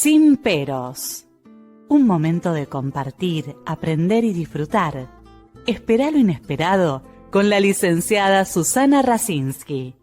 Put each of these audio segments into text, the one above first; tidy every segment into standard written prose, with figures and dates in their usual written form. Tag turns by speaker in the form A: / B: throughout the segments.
A: Sin peros. Un momento de compartir, aprender y disfrutar. Espera lo inesperado con la licenciada Susana Rasinski.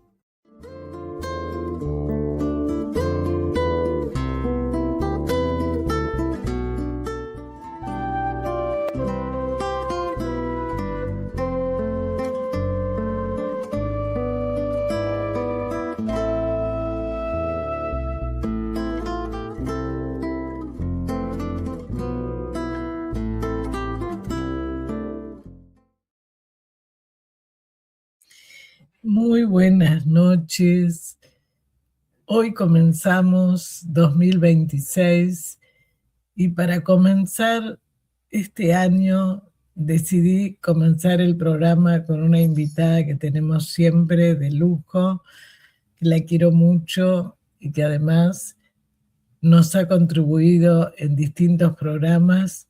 B: Muy buenas noches. Hoy comenzamos 2026 y para comenzar este año decidí comenzar el programa con una invitada que tenemos siempre de lujo, que la quiero mucho y que además nos ha contribuido en distintos programas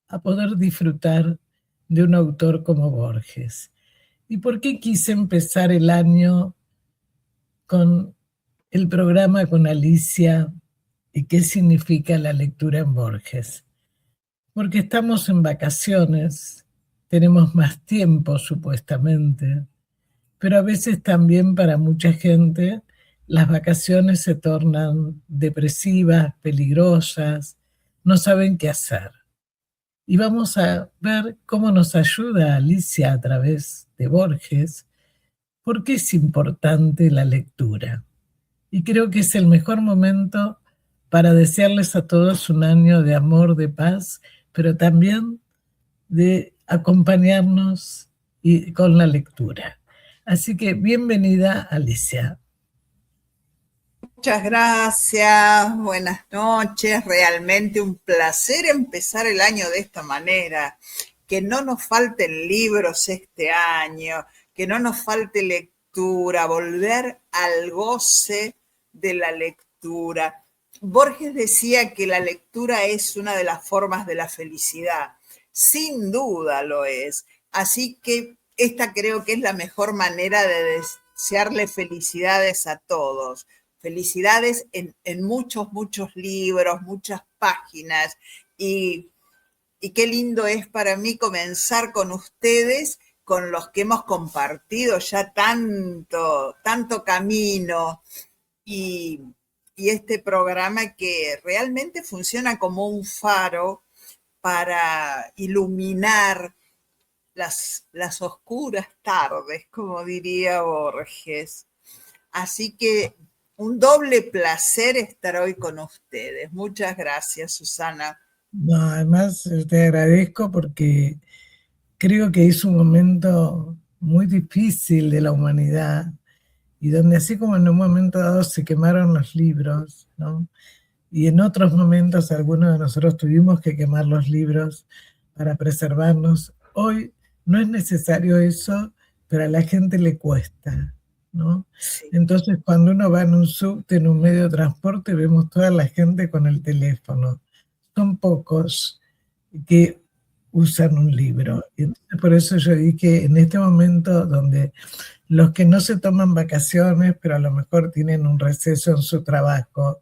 B: a poder disfrutar de un autor como Borges. ¿Y por qué quise empezar el año con el programa con Alicia y qué significa la lectura en Borges? Porque estamos en vacaciones, tenemos más tiempo supuestamente, pero a veces también para mucha gente las vacaciones se tornan depresivas, peligrosas, no saben qué hacer. Y vamos a ver cómo nos ayuda Alicia a través de Borges, por qué es importante la lectura. Y creo que es el mejor momento para desearles a todos un año de amor, de paz, pero también de acompañarnos con la lectura. Así que bienvenida, Alicia.
C: Muchas gracias, buenas noches, realmente un placer empezar el año de esta manera, que no nos falten libros este año, que no nos falte lectura, volver al goce de la lectura. Borges decía que la lectura es una de las formas de la felicidad, sin duda lo es, así que esta creo que es la mejor manera de desearle felicidades a todos. Felicidades en muchos libros, muchas páginas. Y qué lindo es para mí comenzar con ustedes, con los que hemos compartido ya tanto camino. Y este programa que realmente funciona como un faro para iluminar las oscuras tardes, como diría Borges. Así que un doble placer estar hoy con ustedes. Muchas gracias, Susana.
B: No, además te agradezco porque creo que es un momento muy difícil de la humanidad y donde así como en un momento dado se quemaron los libros, ¿no? Y en otros momentos algunos de nosotros tuvimos que quemar los libros para preservarnos. Hoy no es necesario eso, pero a la gente le cuesta, ¿no? Sí. Entonces, cuando uno va en un subte, en un medio de transporte, vemos toda la gente con el teléfono. Son pocos que usan un libro. Y entonces, por eso yo dije, en este momento donde los que no se toman vacaciones, pero a lo mejor tienen un receso en su trabajo,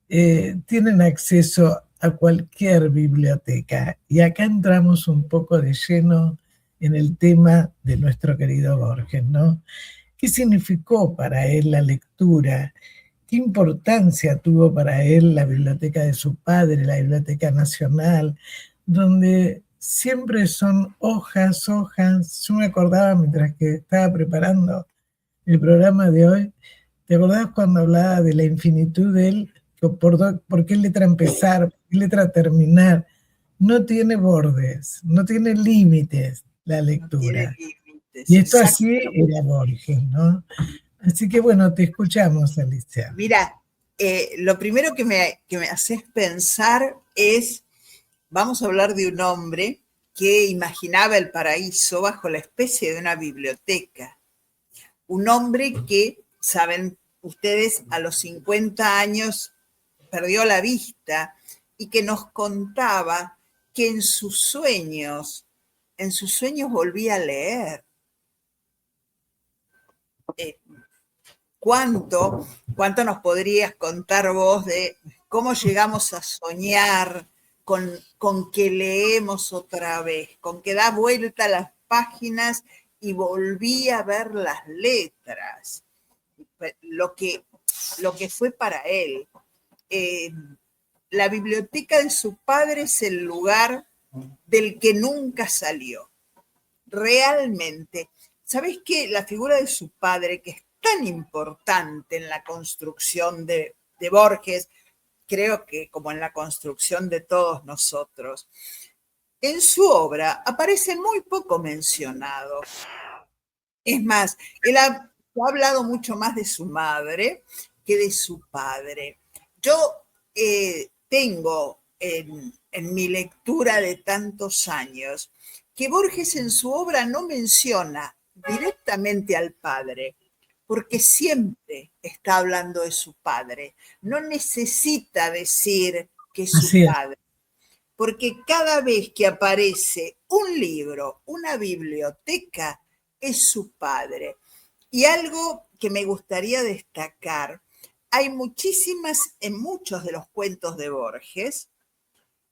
B: tienen acceso a cualquier biblioteca. Y acá entramos un poco de lleno en el tema de nuestro querido Borges, ¿no? ¿Qué significó para él la lectura? ¿Qué importancia tuvo para él la biblioteca de su padre, la Biblioteca Nacional, donde siempre son hojas? Yo me acordaba mientras que estaba preparando el programa de hoy, ¿te acordás cuando hablaba de la infinitud de él? ¿Por qué letra empezar? ¿Por qué letra terminar? No tiene bordes, no tiene límites la lectura. No tiene límites, y esto así era Borges, ¿no? Así que bueno, te escuchamos, Alicia.
C: Mira, lo primero que me haces pensar es, vamos a hablar de un hombre que imaginaba el paraíso bajo la especie de una biblioteca. Un hombre que, saben ustedes, a los 50 años perdió la vista y que nos contaba que en sus sueños volvía a leer. Cuánto ¿Cuánto nos podrías contar vos de cómo llegamos a soñar con que leemos otra vez, con que da vuelta a las páginas y volví a ver las letras? Lo que fue para él. La biblioteca de su padre es el lugar del que nunca salió. Realmente. ¿Sabés qué? La figura de su padre, que es tan importante en la construcción de Borges, creo que como en la construcción de todos nosotros, en su obra aparece muy poco mencionado. Es más, él ha hablado mucho más de su madre que de su padre. Yo tengo en mi lectura de tantos años que Borges en su obra no menciona directamente al padre, porque siempre está hablando de su padre. No necesita decir que es su padre, porque cada vez que aparece un libro, una biblioteca, es su padre. Y algo que me gustaría destacar, hay en muchos de los cuentos de Borges,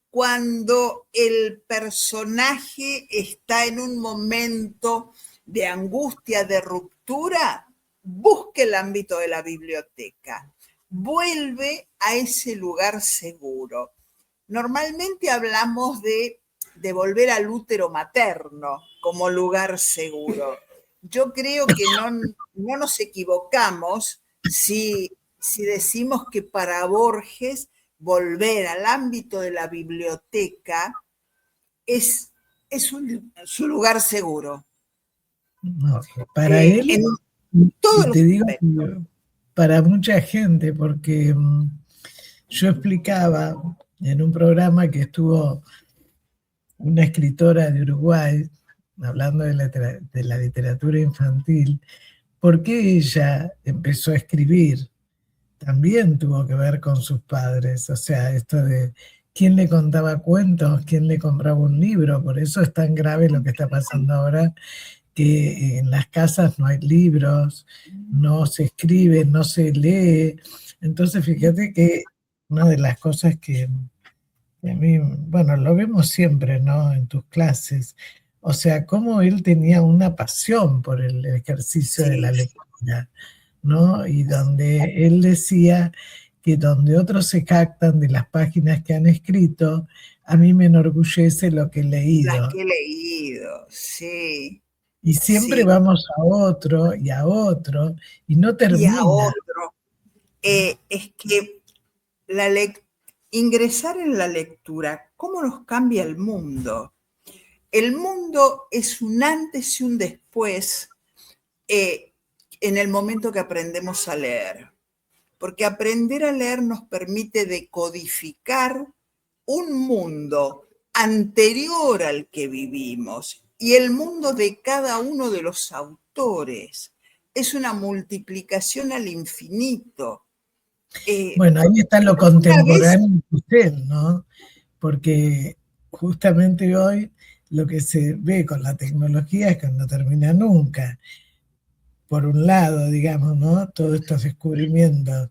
C: cuando el personaje está en un momento de angustia, de ruptura, busca el ámbito de la biblioteca, vuelve a ese lugar seguro. Normalmente hablamos de volver al útero materno como lugar seguro. Yo creo que no nos equivocamos si decimos que para Borges volver al ámbito de la biblioteca es su lugar seguro.
B: No, para él, y te digo que para mucha gente, porque yo explicaba en un programa que estuvo una escritora de Uruguay, hablando de la literatura infantil, por qué ella empezó a escribir. También tuvo que ver con sus padres, o sea, esto de quién le contaba cuentos, quién le compraba un libro, por eso es tan grave lo que está pasando ahora, que en las casas no hay libros, no se escribe, no se lee. Entonces, fíjate que una de las cosas que a mí, bueno, lo vemos siempre, ¿no? En tus clases, o sea, cómo él tenía una pasión por el ejercicio de la lectura, ¿no? Y donde él decía que donde otros se jactan de las páginas que han escrito, a mí me enorgullece lo que he leído.
C: Las que he leído, sí.
B: Y siempre vamos a otro, y no termina.
C: Y a otro. Es que ingresar en la lectura, ¿cómo nos cambia el mundo? El mundo es un antes y un después en el momento que aprendemos a leer. Porque aprender a leer nos permite decodificar un mundo anterior al que vivimos y el mundo de cada uno de los autores. Es una multiplicación al infinito.
B: Bueno, ahí está lo contemporáneo de usted, ¿no? Porque justamente hoy lo que se ve con la tecnología es que no termina nunca. Por un lado, digamos, ¿no? Todos estos descubrimientos.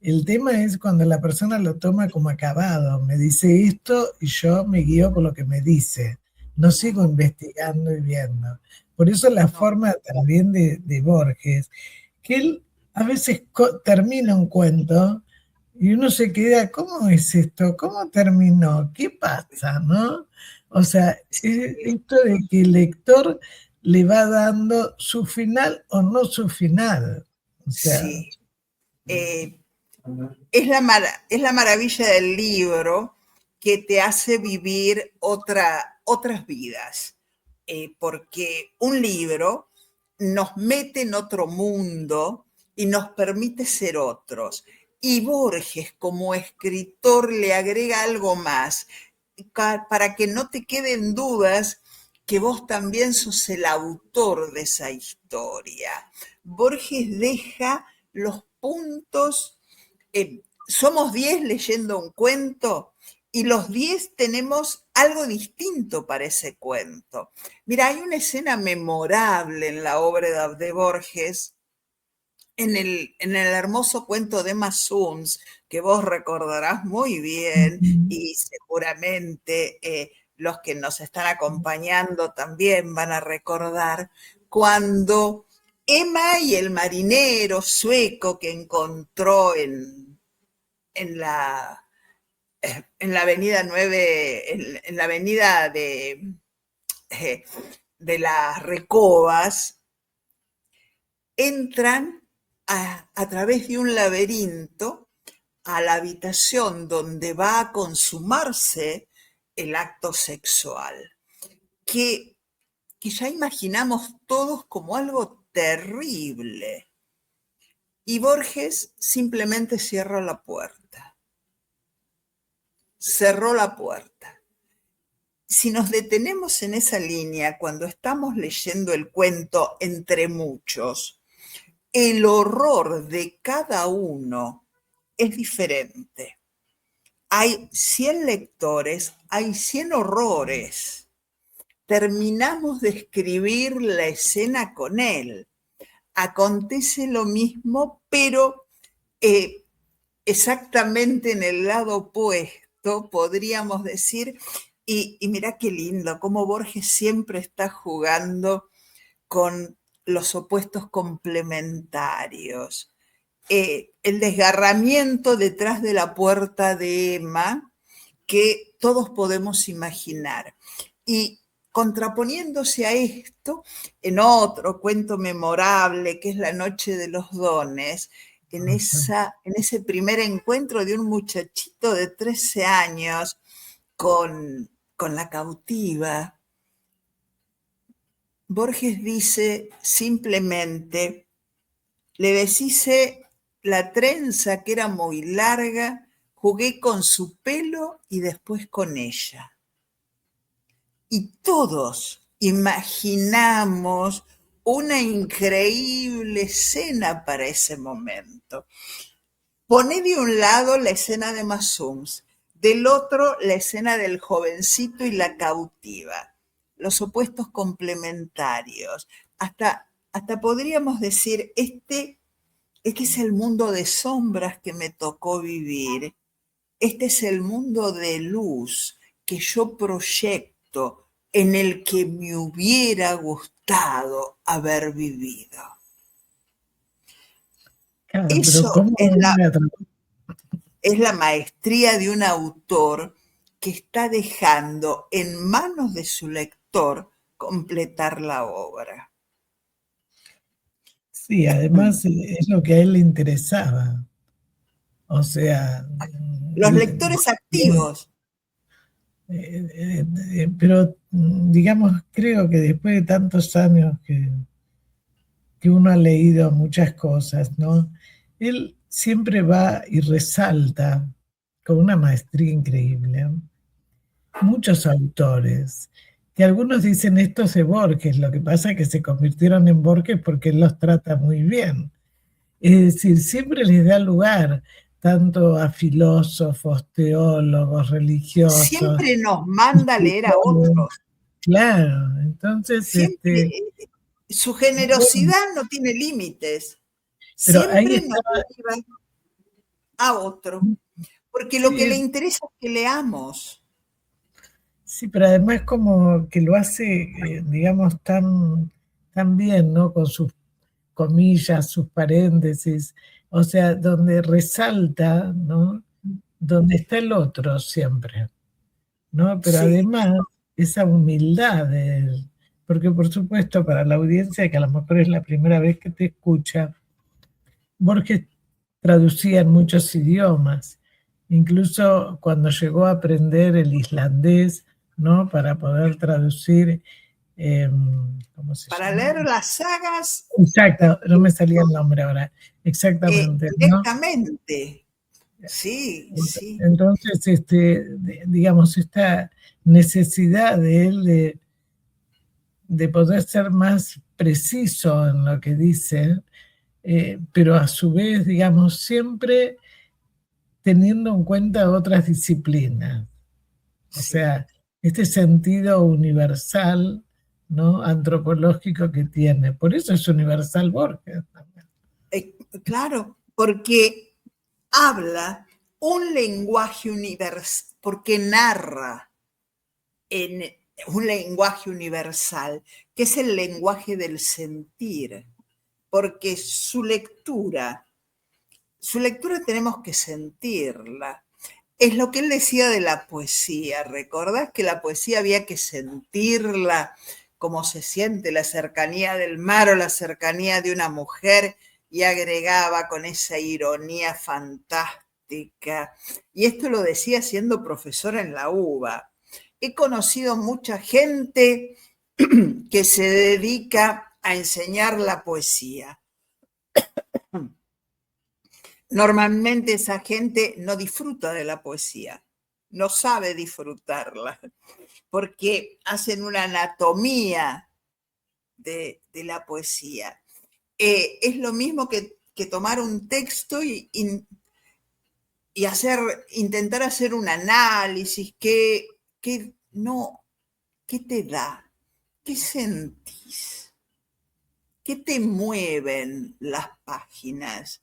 B: El tema es cuando la persona lo toma como acabado. Me dice esto y yo me guío por lo que me dice. No sigo investigando y viendo. Por eso la forma también de Borges, que él a veces termina un cuento y uno se queda, ¿cómo es esto? ¿Cómo terminó? ¿Qué pasa? ¿No? O sea, esto de que el lector le va dando su final o no su final. O sea,
C: sí. Es la maravilla del libro que te hace vivir otras vidas. Porque un libro nos mete en otro mundo y nos permite ser otros. Y Borges, como escritor, le agrega algo más, para que no te queden dudas que vos también sos el autor de esa historia. Borges deja los puntos, somos 10 leyendo un cuento y los 10 tenemos algo distinto para ese cuento. Mira, hay una escena memorable en la obra de Borges en el hermoso cuento de Emma Sums, que vos recordarás muy bien y seguramente los que nos están acompañando también van a recordar, cuando Emma y el marinero sueco que encontró en la, en la avenida 9, en la avenida de las Recobas, entran a través de un laberinto a la habitación donde va a consumarse el acto sexual, que, que ya imaginamos todos como algo terrible. Y Borges simplemente cierra la puerta. Cerró la puerta. Si nos detenemos en esa línea cuando estamos leyendo el cuento Entre muchos, el horror de cada uno es diferente. Hay 100 lectores, hay 100 horrores. Terminamos de escribir la escena con él. Acontece lo mismo, pero exactamente en el lado opuesto, podríamos decir, y mirá qué lindo, cómo Borges siempre está jugando con los opuestos complementarios. El desgarramiento detrás de la puerta de Emma, que todos podemos imaginar. Y contraponiéndose a esto, en otro cuento memorable, que es La noche de los dones, en ese primer encuentro de un muchachito de 13 años con la cautiva, Borges dice simplemente, le deshice la trenza que era muy larga, jugué con su pelo y después con ella. Y todos imaginamos una increíble escena para ese momento. Poné de un lado la escena de Masums, del otro la escena del jovencito y la cautiva, los opuestos complementarios. Hasta podríamos decir, este es el mundo de sombras que me tocó vivir. Este es el mundo de luz que yo proyecto, en el que me hubiera gustado haber vivido.
B: Claro, pero
C: Eso
B: ¿cómo
C: es la maestría de un autor que está dejando en manos de su lector completar la obra.
B: Sí, además es lo que a él le interesaba. O sea,
C: Los lectores activos.
B: pero digamos, creo que después de tantos años que uno ha leído muchas cosas, ¿no? Él siempre va y resalta con una maestría increíble muchos autores, que algunos dicen estos de Borges, lo que pasa es que se convirtieron en Borges porque él los trata muy bien. Es decir, siempre les da lugar tanto a filósofos, teólogos, religiosos.
C: Siempre nos manda a leer a otros.
B: Claro, entonces...
C: Siempre, su generosidad no tiene límites.
B: Pero
C: Siempre
B: ahí
C: nos lleva a otro. Porque lo que le interesa es que leamos.
B: Sí, pero además como que lo hace, digamos, tan bien, ¿no? Con sus comillas, sus paréntesis, o sea, donde resalta, ¿no? Donde está el otro siempre, ¿no? Pero
C: Sí.
B: además esa humildad de él, porque por supuesto para la audiencia que a lo mejor es la primera vez que te escucha, Borges traducía en muchos idiomas, incluso cuando llegó a aprender el islandés, ¿no? Para poder traducir, ¿cómo se
C: Para
B: llama?
C: leer las sagas.
B: Exacto, no me salía el nombre ahora, exactamente.
C: Directamente. ¿No? Sí, sí.
B: Entonces, digamos, esta necesidad de él de poder ser más preciso en lo que dice, pero a su vez, digamos, siempre teniendo en cuenta otras disciplinas. O sea, este sentido universal, ¿no? Antropológico que tiene. Por eso es universal Borges también.
C: Claro, porque habla un lenguaje universal, porque narra en un lenguaje universal, que es el lenguaje del sentir, porque su lectura tenemos que sentirla. Es lo que él decía de la poesía. ¿Recordás que la poesía había que sentirla como se siente la cercanía del mar o la cercanía de una mujer? Y agregaba con esa ironía fantástica. Y esto lo decía siendo profesora en la UBA. He conocido mucha gente que se dedica a enseñar la poesía. Normalmente esa gente no disfruta de la poesía, no sabe disfrutarla, porque hacen una anatomía de la poesía. Es lo mismo que tomar un texto y intentar hacer un análisis. ¿Qué te da? ¿Qué sentís? ¿Qué te mueven las páginas?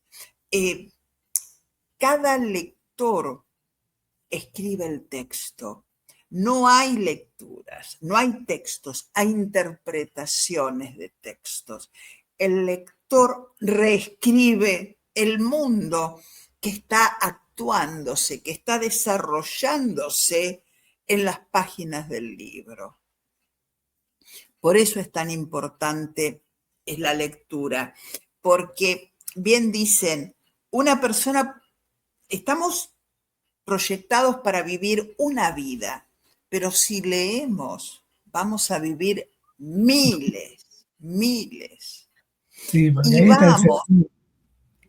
C: Cada lector escribe el texto. No hay lecturas, no hay textos, hay interpretaciones de textos. El lector reescribe el mundo que está actuándose, que está desarrollándose en las páginas del libro. Por eso es tan importante la lectura, porque bien dicen, una persona, estamos proyectados para vivir una vida, pero si leemos, vamos a vivir miles.
B: Sí, porque
C: Y
B: ahí está el
C: vamos,
B: sentido.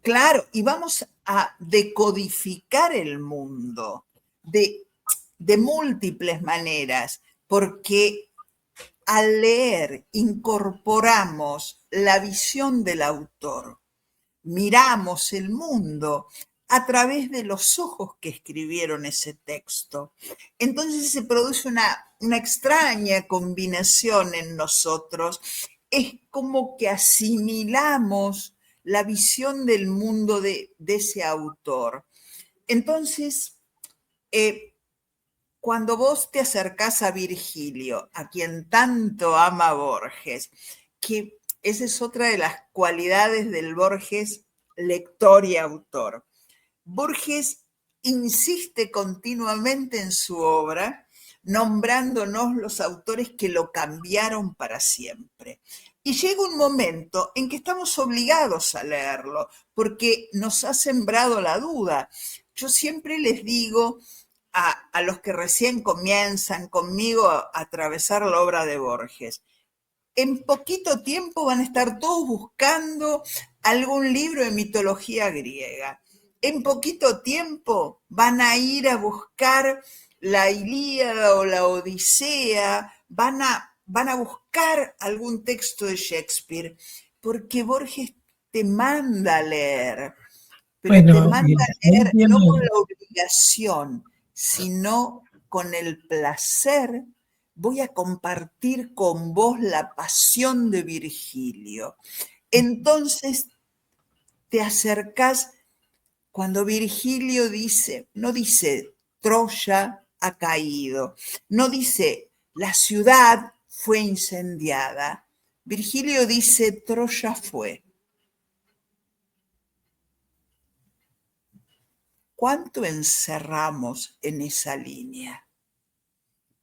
C: claro, y vamos a decodificar el mundo de múltiples maneras, porque al leer incorporamos la visión del autor, miramos el mundo a través de los ojos que escribieron ese texto. Entonces se produce una extraña combinación en nosotros. Es como que asimilamos la visión del mundo de ese autor. Entonces, cuando vos te acercás a Virgilio, a quien tanto ama Borges, que esa es otra de las cualidades del Borges lector y autor. Borges insiste continuamente en su obra, nombrándonos los autores que lo cambiaron para siempre. Y llega un momento en que estamos obligados a leerlo, porque nos ha sembrado la duda. Yo siempre les digo a los que recién comienzan conmigo a atravesar la obra de Borges, en poquito tiempo van a estar todos buscando algún libro de mitología griega. En poquito tiempo van a ir a buscar la Ilíada o la Odisea, van a buscar algún texto de Shakespeare, porque Borges te manda a leer, pero te
B: Bueno, y
C: manda a
B: ahí
C: leer no con
B: tiene,
C: la obligación, sino con el placer. Voy a compartir con vos la pasión de Virgilio. Entonces te acercás cuando Virgilio dice, no dice Troya ha caído, no dice la ciudad fue incendiada. Virgilio dice Troya fue. ¿Cuánto encerramos en esa línea?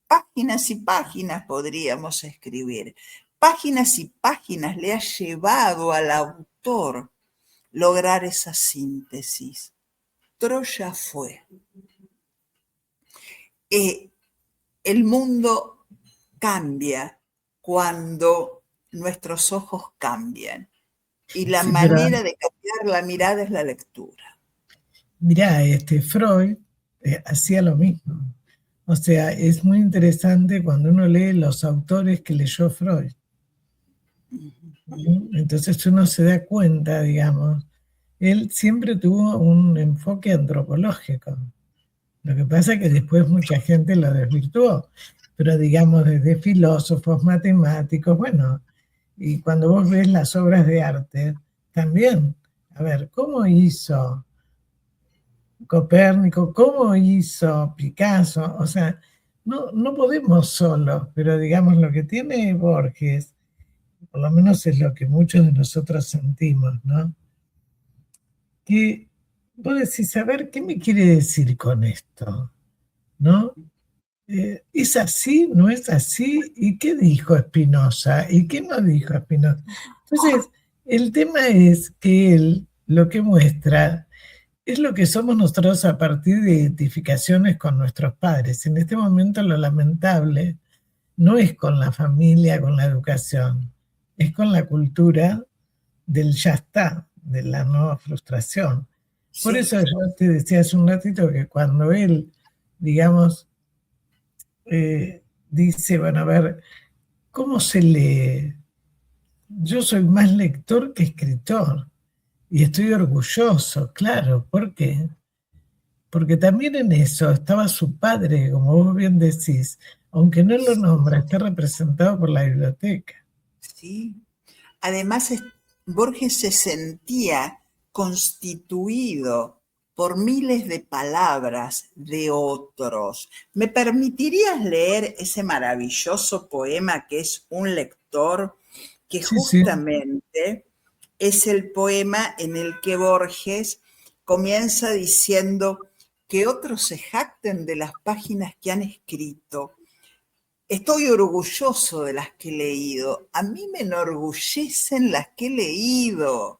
C: Páginas y páginas podríamos escribir. Páginas y páginas le ha llevado al autor lograr esa síntesis. Troya fue. El mundo cambia cuando nuestros ojos cambian. Y la
B: sí, pero
C: manera de cambiar la mirada es la lectura.
B: mirá, Freud hacía lo mismo. O sea, es muy interesante cuando uno lee los autores que leyó Freud. Entonces uno se da cuenta, digamos, él siempre tuvo un enfoque antropológico. Lo que pasa es que después mucha gente lo desvirtuó, pero digamos desde filósofos, matemáticos, bueno, y cuando vos ves las obras de arte, también A ver, ¿cómo hizo Copérnico? ¿Cómo hizo Picasso? O sea, no podemos solos, pero digamos lo que tiene Borges, por lo menos es lo que muchos de nosotros sentimos, ¿no? Que vos decís, a ver, ¿qué me quiere decir con esto? ¿No? ¿Es así? ¿No es así? ¿Y qué dijo Spinoza? ¿Y qué no dijo Spinoza? Entonces, el tema es que él lo que muestra es lo que somos nosotros a partir de identificaciones con nuestros padres. En este momento lo lamentable no es con la familia, con la educación, es con la cultura del ya está, de la no frustración. Por
C: Sí,
B: eso yo te decía hace un ratito que cuando él, digamos, dice, bueno, a ver, ¿cómo se lee? Yo soy más lector que escritor y estoy orgulloso, claro, ¿por qué? Porque también en eso estaba su padre, como vos bien decís, aunque no lo nombra, está representado por la biblioteca.
C: sí. Además, Borges se sentía constituido por miles de palabras de otros. ¿Me permitirías leer ese maravilloso poema que es Un lector? Que
B: Sí, sí,
C: justamente es el poema en el que Borges comienza diciendo que otros se jacten de las páginas que han escrito. Estoy orgulloso de las que he leído. A mí me enorgullecen las que he leído.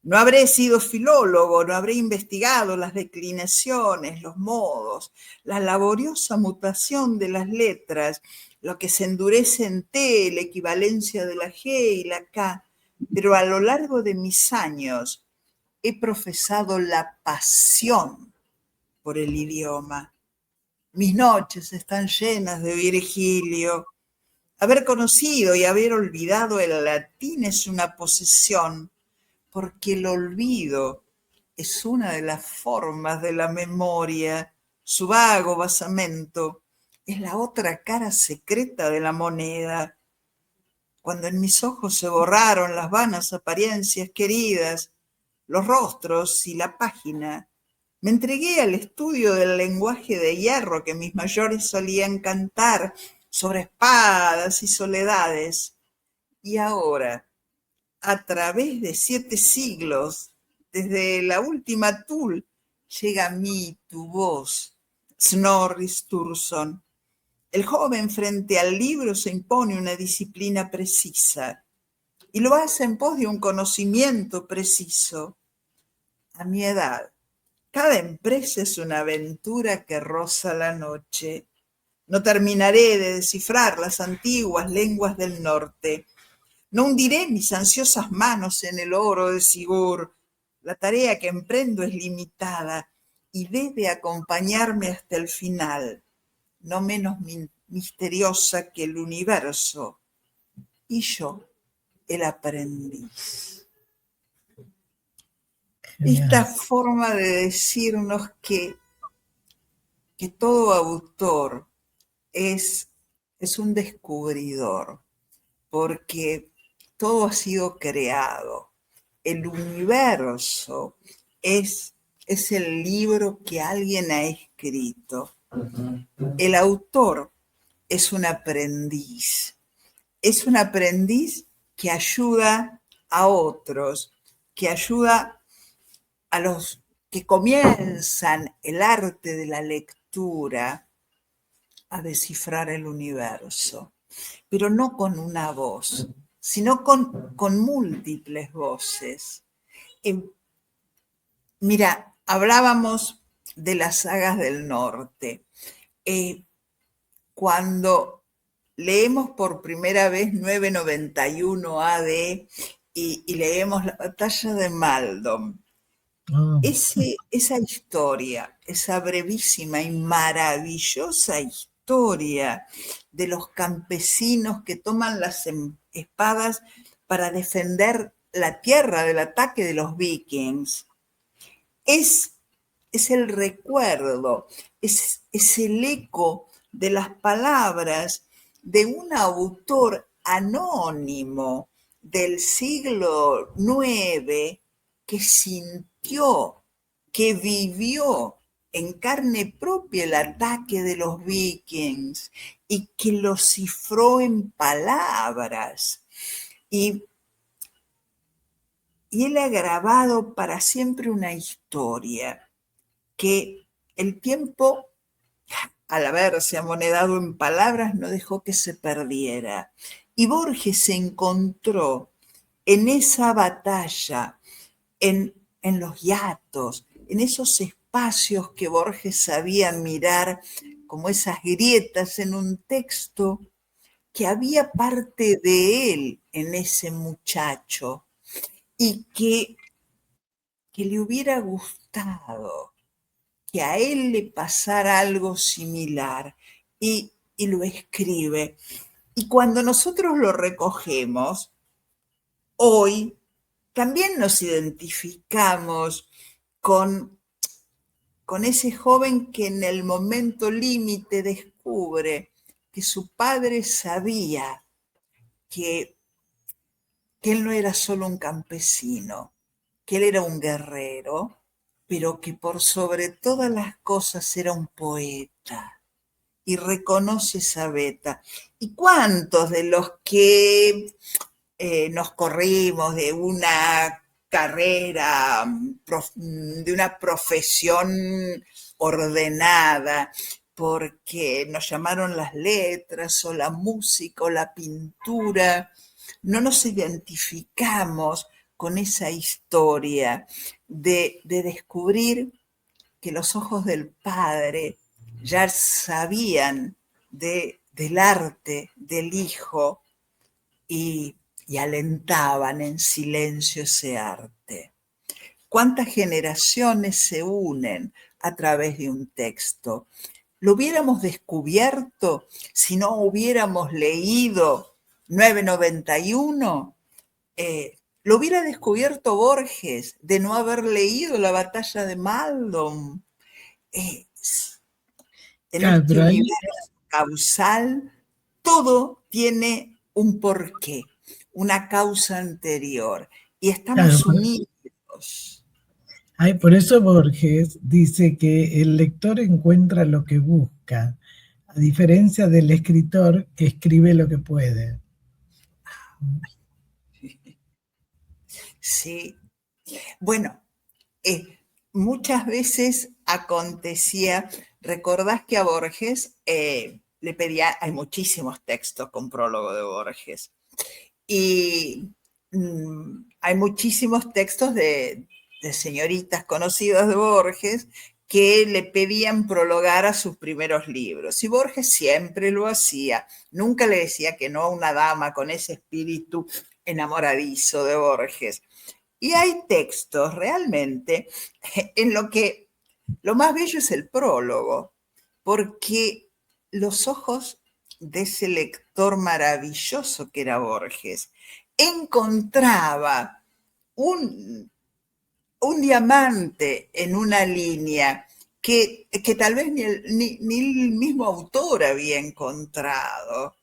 C: No habré sido filólogo, no habré investigado las declinaciones, los modos, la laboriosa mutación de las letras, lo que se endurece en T, la equivalencia de la G y la K, pero a lo largo de mis años he profesado la pasión por el idioma. Mis noches están llenas de Virgilio. Haber conocido y haber olvidado el latín es una posesión, porque el olvido es una de las formas de la memoria. Su vago basamento es la otra cara secreta de la moneda. Cuando en mis ojos se borraron las vanas apariencias queridas, los rostros y la página, me entregué al estudio del lenguaje de hierro que mis mayores solían cantar sobre espadas y soledades. Y ahora, a través de 7 siglos, desde la última tul, llega a mí tu voz, Snorri Sturluson. El joven frente al libro se impone una disciplina precisa y lo hace en pos de un conocimiento preciso. A mi edad, cada empresa es una aventura que roza la noche. No terminaré de descifrar las antiguas lenguas del norte. No hundiré mis ansiosas manos en el oro de Sigur. La tarea que emprendo es limitada y debe acompañarme hasta el final, no menos misteriosa que el universo. Y yo, el aprendiz. Esta
B: genial.
C: forma de decirnos que todo autor es, es un descubridor, porque todo ha sido creado. El universo es el libro que alguien ha escrito. El autor es un aprendiz que ayuda a otros, que ayuda a los que comienzan el arte de la lectura a descifrar el universo, pero no con una voz, sino con múltiples voces. Mira, hablábamos de las sagas del norte. Cuando leemos por primera vez 991 AD y leemos la batalla de Maldon,
B: Oh,
C: esa historia, esa brevísima y maravillosa historia de los campesinos que toman las espadas para defender la tierra del ataque de los vikings, es, es el recuerdo, es el eco de las palabras de un autor anónimo del siglo IX que sintió, que vivió en carne propia el ataque de los vikings y que lo cifró en palabras. Y él ha grabado para siempre una historia que el tiempo, al haberse amonedado en palabras, no dejó que se perdiera. Y Borges se encontró en esa batalla, en los hiatos, en esos espacios que Borges sabía mirar como esas grietas en un texto, que había parte de él en ese muchacho y que le hubiera gustado que a él le pasara algo similar y lo escribe. Y cuando nosotros lo recogemos, hoy también nos identificamos con ese joven que en el momento límite descubre que su padre sabía que él no era solo un campesino, que él era un guerrero, pero que por sobre todas las cosas era un poeta. Y reconoce esa beta. ¿Y cuántos de los que nos corrimos de una carrera, de una profesión ordenada, porque nos llamaron las letras o la música o la pintura, no nos identificamos con esa historia de descubrir que los ojos del padre ya sabían del arte del hijo y alentaban en silencio ese arte? ¿Cuántas generaciones se unen a través de un texto? ¿Lo hubiéramos descubierto si no hubiéramos leído 991? Lo hubiera descubierto Borges de no haber leído La batalla de Maldon. En
B: Claro,
C: este
B: pero ahí,
C: universo causal, todo tiene un porqué, una causa anterior, y
B: claro,
C: estamos unidos.
B: por eso Borges dice que el lector encuentra lo que busca, a diferencia del escritor que escribe lo que puede.
C: Sí. Bueno, muchas veces acontecía, recordás que a Borges le pedía, hay muchísimos textos con prólogo de Borges, y hay muchísimos textos de señoritas conocidas de Borges que le pedían prologar a sus primeros libros. Y Borges siempre lo hacía. Nunca le decía que no a una dama con ese espíritu enamoradizo de Borges. Y hay textos realmente en lo que lo más bello es el prólogo, porque los ojos de ese lector maravilloso que era Borges encontraba un diamante en una línea que tal vez ni el mismo autor había encontrado.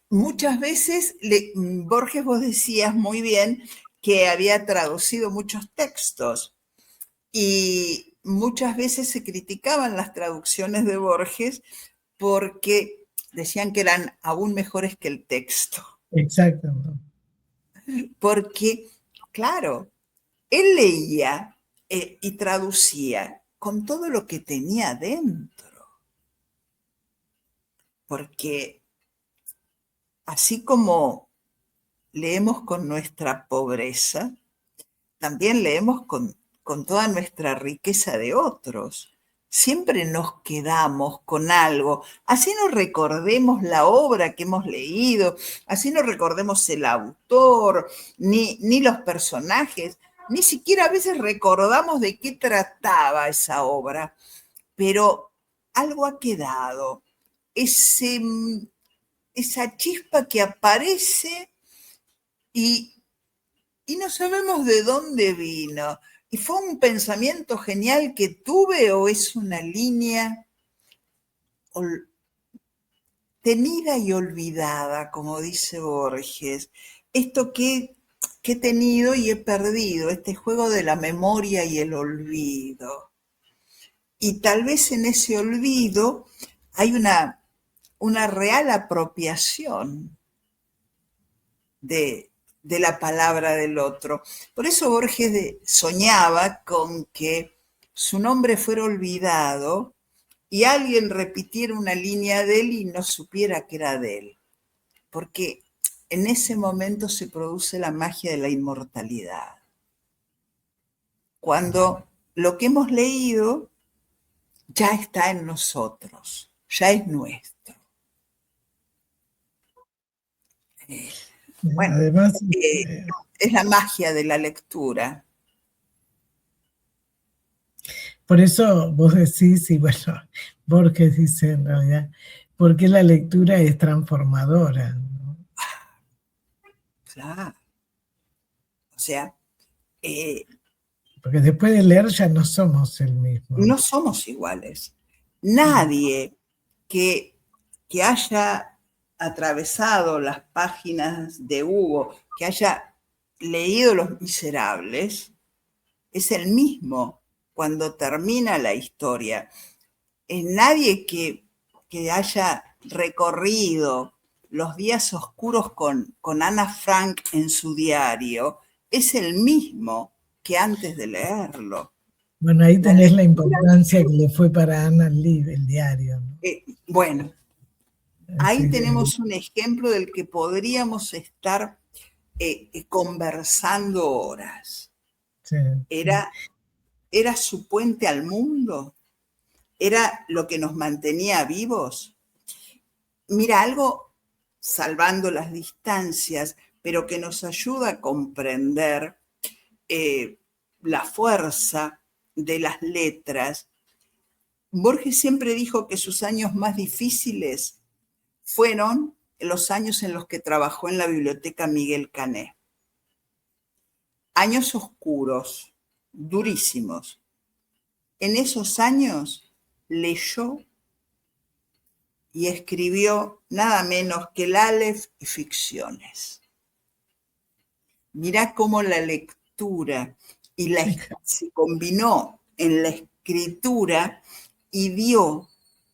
C: Muchas veces Borges, vos decías muy bien que había traducido muchos textos y muchas veces se criticaban las traducciones de Borges porque decían que eran aún mejores que el texto.
B: Exacto.
C: Porque, claro, él leía y traducía con todo lo que tenía dentro. Porque así como leemos con nuestra pobreza, también leemos con toda nuestra riqueza de otros. Siempre nos quedamos con algo, así no recordemos la obra que hemos leído, así no recordemos el autor, ni los personajes, ni siquiera a veces recordamos de qué trataba esa obra, pero algo ha quedado, ese, esa chispa que aparece y no sabemos de dónde vino. ¿Y fue un pensamiento genial que tuve o es una línea tenida y olvidada, como dice Borges? Esto que que he tenido y he perdido, este juego de la memoria y el olvido. Y tal vez en ese olvido hay una real apropiación de la palabra del otro. Por eso Borges soñaba con que su nombre fuera olvidado y alguien repitiera una línea de él y no supiera que era de él. Porque en ese momento se produce la magia de la inmortalidad. Cuando lo que hemos leído ya está en nosotros, ya es nuestro. Bueno,
B: además,
C: es la magia de la lectura.
B: por eso vos decís, y bueno, Borges dice en realidad, porque la lectura es transformadora, ¿no?
C: Claro. O sea,
B: porque después de leer ya no somos el mismo.
C: no somos iguales. Nadie que haya atravesado las páginas de Hugo, que haya leído Los Miserables, es el mismo cuando termina la historia. Nadie que haya recorrido los días oscuros con Ana Frank en su diario es el mismo que antes de leerlo.
B: Bueno, ahí tenés la importancia que le fue para Ana el diario, ¿no?
C: Bueno, ahí
B: Sí,
C: tenemos un ejemplo del que podríamos estar conversando horas.
B: sí.
C: Era su puente al mundo, era lo que nos mantenía vivos. Mira, algo salvando las distancias, pero que nos ayuda a comprender la fuerza de las letras. Borges siempre dijo que sus años más difíciles fueron los años en los que trabajó en la biblioteca Miguel Cané. Años oscuros, durísimos. En esos años leyó y escribió nada menos que el Aleph y Ficciones. Mirá cómo la lectura se combinó en la escritura y dio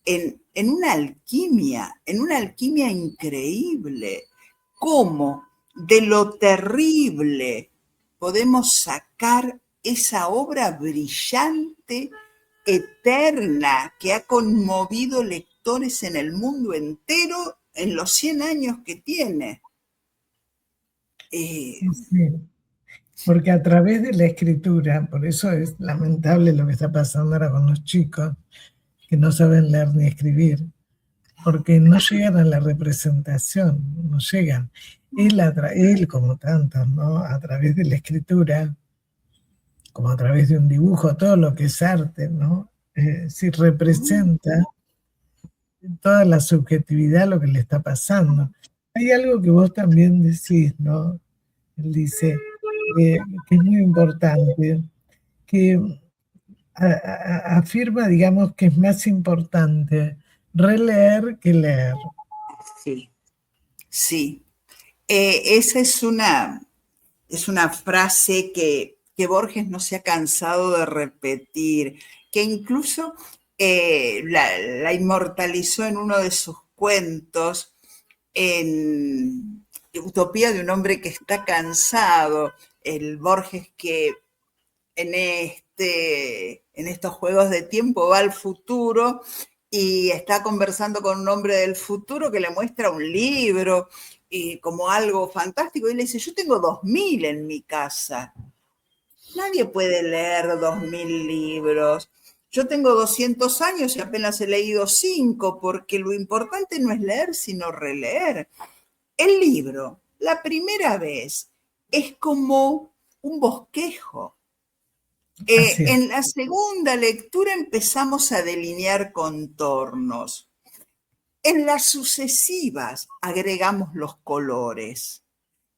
C: en una alquimia increíble, cómo de lo terrible podemos sacar esa obra brillante, eterna, que ha conmovido lectores en el mundo entero en los 100 años que tiene.
B: Sí, porque a través de la escritura, por eso es lamentable lo que está pasando ahora con los chicos, que no saben leer ni escribir, porque no llegan a la representación, no llegan. Él como tantos, ¿no? A través de la escritura, como a través de un dibujo, todo lo que es arte, ¿no? Sí representa toda la subjetividad lo que le está pasando. Hay algo que vos también decís, ¿no? Él dice que es muy importante, que afirma, digamos, que es más importante releer que leer.
C: Sí, sí. Esa es una frase que Borges no se ha cansado de repetir, que incluso la inmortalizó en uno de sus cuentos, en Utopía de un hombre que está cansado, el Borges que en estos juegos de tiempo va al futuro y está conversando con un hombre del futuro que le muestra un libro y como algo fantástico, y le dice, yo tengo 2000 en mi casa. Nadie puede leer 2000 libros. Yo tengo 200 años y apenas he leído 5, porque lo importante no es leer, sino releer. El libro, la primera vez, es como un bosquejo. En la segunda lectura empezamos a delinear contornos. En las sucesivas agregamos los colores.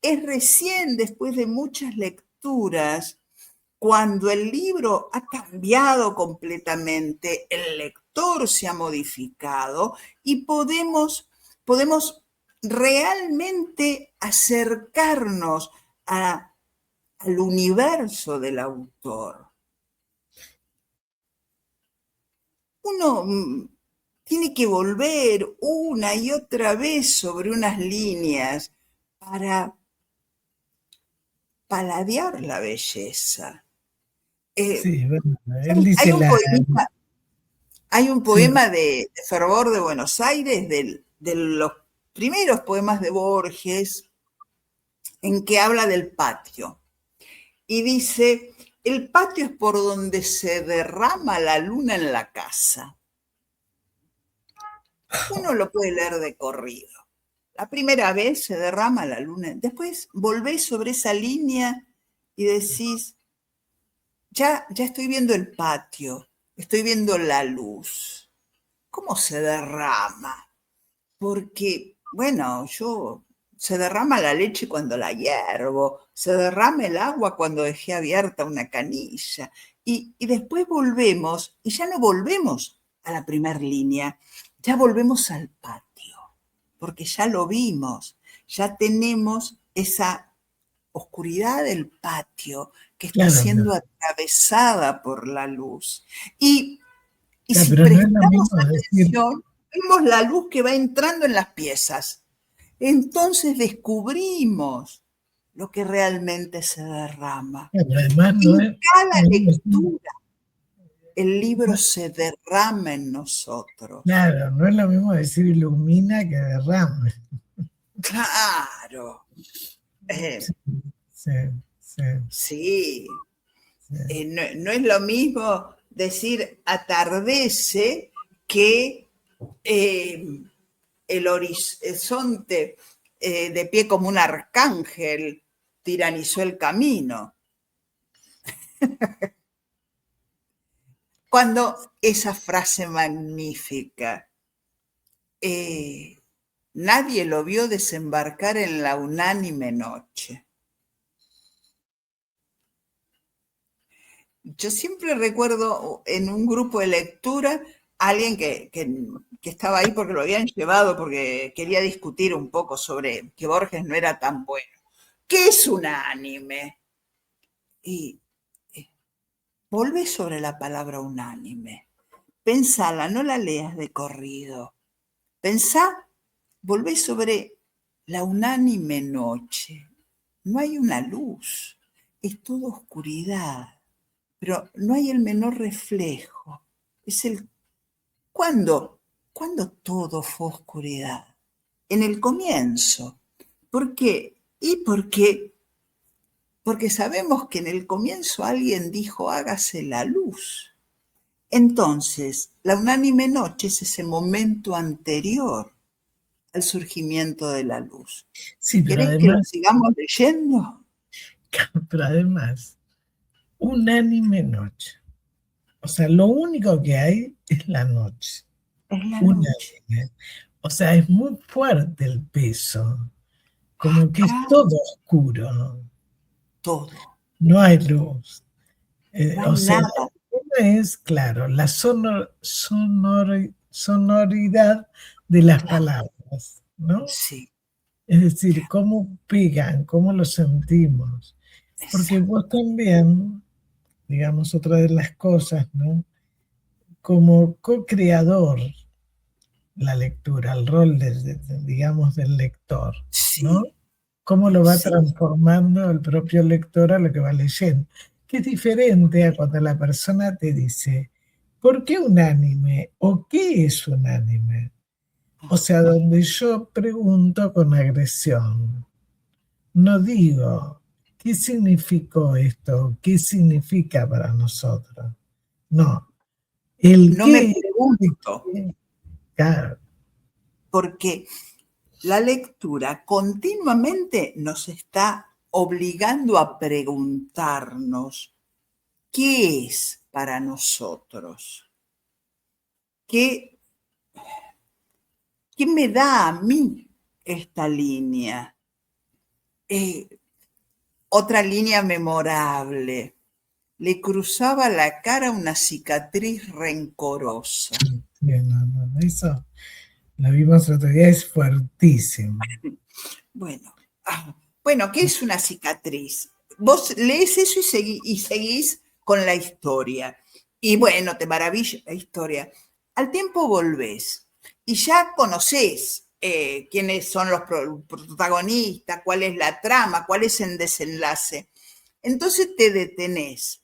C: Es recién después de muchas lecturas, cuando el libro ha cambiado completamente, el lector se ha modificado y podemos realmente acercarnos a al universo del autor. Uno tiene que volver una y otra vez sobre unas líneas para paladear la belleza.
B: Sí, bueno, él dice
C: Hay un
B: sí,
C: poema de Fervor de Buenos Aires, de los primeros poemas de Borges, en que habla del patio. Y dice, el patio es por donde se derrama la luna en la casa. Uno lo puede leer de corrido. La primera vez se derrama la luna, después volvés sobre esa línea y decís, ya estoy viendo el patio, estoy viendo la luz. ¿Cómo se derrama? Porque, bueno, se derrama la leche cuando la hiervo, se derrama el agua cuando dejé abierta una canilla. Y después volvemos, y ya no volvemos a la primer línea, ya volvemos al patio, porque ya lo vimos, ya tenemos esa oscuridad del patio que está
B: claro,
C: siendo atravesada por la luz. Y
B: claro,
C: si
B: pero no es lo
C: prestamos
B: mismo decir,
C: atención, vemos la luz que va entrando en las piezas. Entonces descubrimos lo que realmente se derrama.
B: pero además no
C: En
B: es,
C: cada
B: no es-
C: lectura, el libro se derrama en nosotros.
B: claro, no es lo mismo decir ilumina que derrame.
C: Claro. Eh,
B: Sí, sí, sí,
C: sí.
B: sí.
C: No es lo mismo decir atardece que el horizonte de pie como un arcángel tiranizó el camino. Cuando esa frase magnífica, nadie lo vio desembarcar en la unánime noche. Yo siempre recuerdo en un grupo de lectura a alguien que estaba ahí porque lo habían llevado, porque quería discutir un poco sobre que Borges no era tan bueno. ¿Qué es unánime? Y volvé sobre la palabra unánime. Pensala, no la leas de corrido. Pensá, volvé sobre la unánime noche. No hay una luz, es toda oscuridad, pero no hay el menor reflejo. Es el ¿cuándo? ¿Cuándo todo fue oscuridad? En el comienzo. ¿Por qué? Porque sabemos que en el comienzo alguien dijo hágase la luz. Entonces, la unánime noche es ese momento anterior al surgimiento de la luz.
B: Sí,
C: ¿Querés que lo sigamos leyendo?
B: pero además, unánime noche. O sea, lo único que hay es la noche.
C: Es la noche.
B: Unánime. O sea, es muy fuerte el peso. Como que es
C: Acá
B: todo oscuro, ¿no?
C: todo.
B: No hay luz.
C: No hay
B: O sea,
C: nada.
B: es, claro, la sonoridad de las
C: Claro,
B: palabras, ¿no?
C: sí,
B: Es decir, cómo pegan, cómo lo sentimos. Porque
C: exacto.
B: vos también, digamos, otra de las cosas, ¿no? Como co-creador, la lectura, el rol, digamos, del lector, ¿no?
C: Sí,
B: Cómo lo va
C: sí.
B: transformando el propio lector a lo que va leyendo. Que es diferente a cuando la persona te dice, ¿por qué unánime? ¿O qué es unánime? O sea, donde yo pregunto con agresión, no digo, ¿qué significó esto? ¿Qué significa para nosotros? No, el
C: No me
B: qué,
C: pregunto,
B: claro,
C: porque la lectura continuamente nos está obligando a preguntarnos qué es para nosotros, qué, qué me da a mí esta línea. Eh, Otra línea memorable. Le cruzaba la cara una cicatriz rencorosa.
B: bien, no, eso lo vimos otro día, es fuertísimo.
C: Bueno, bueno, ¿qué es una cicatriz? vos lees eso y seguís con la historia. Y bueno, te maravilla la historia. Al tiempo volvés y ya conocés quiénes son los protagonistas, cuál es la trama, cuál es el desenlace. Entonces te detenés.